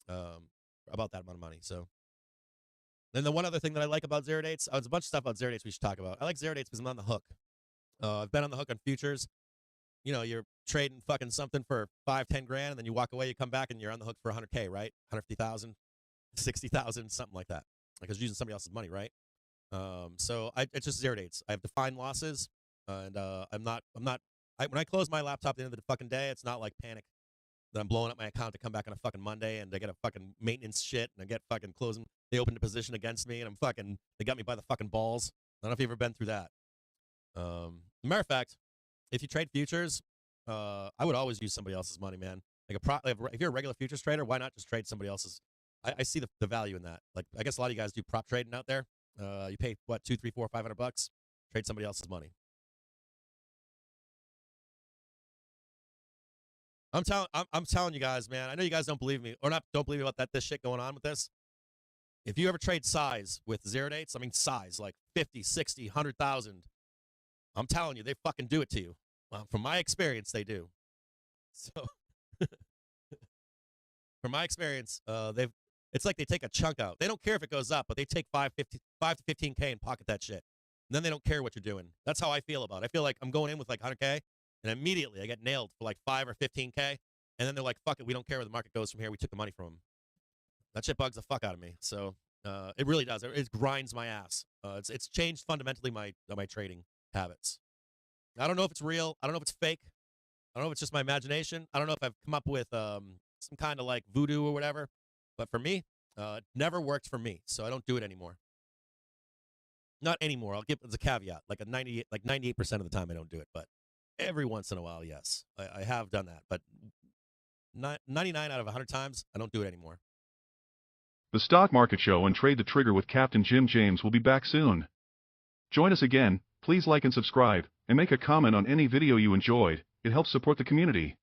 about that amount of money. So then the one other thing that I like about zero dates, there's a bunch of stuff about zero dates we should talk about. I like zero dates because I'm on the hook. I've been on the hook on futures. You know, you're trading fucking something for 5, 10 grand, and then you walk away, you come back, and you're on the hook for 100K, right? 150,000, 60,000, something like that. Like I was using somebody else's money, right? So it's just zero dates. I have defined losses, and I'm not When I close my laptop at the end of the fucking day, it's not like panic that I'm blowing up my account to come back on a fucking Monday and they get a fucking maintenance shit and I get fucking closing. They opened a position against me and they got me by the fucking balls. I don't know if you've ever been through that. Matter of fact, if you trade futures, I would always use somebody else's money, man. Like if you're a regular futures trader, why not just trade somebody else's? I see the value in that. Like, I guess a lot of you guys do prop trading out there. You pay what, $200, $300, $400, $500, trade somebody else's money. I'm telling you guys, man. I know you guys don't believe me, or don't believe me about this shit going on with this. If you ever trade size with 0 dates, I mean size, like 50, 60, 100,000, I'm telling you, they fucking do it to you. From my experience, they do. So, from my experience, it's like they take a chunk out. They don't care if it goes up, but they take 5 to 15K and pocket that shit. And then they don't care what you're doing. That's how I feel about it. I feel like I'm going in with like 100K, and immediately I get nailed for like 5 or 15K, and then they're like, fuck it, we don't care where the market goes from here. We took the money from them. That shit bugs the fuck out of me. So it really does. It grinds my ass. It's changed fundamentally my trading habits. I don't know if it's real. I don't know if it's fake. I don't know if it's just my imagination. I don't know if I've come up with some kind of like voodoo or whatever. But for me, it never worked for me, so I don't do it anymore. Not anymore. I'll give it as a caveat. Like 98% of the time I don't do it, but every once in a while, yes, I have done that. But 99 out of 100 times, I don't do it anymore. The Stock Market Show and Trade the Trigger with Captain Jim James will be back soon. Join us again. Please like and subscribe, and make a comment on any video you enjoyed. It helps support the community.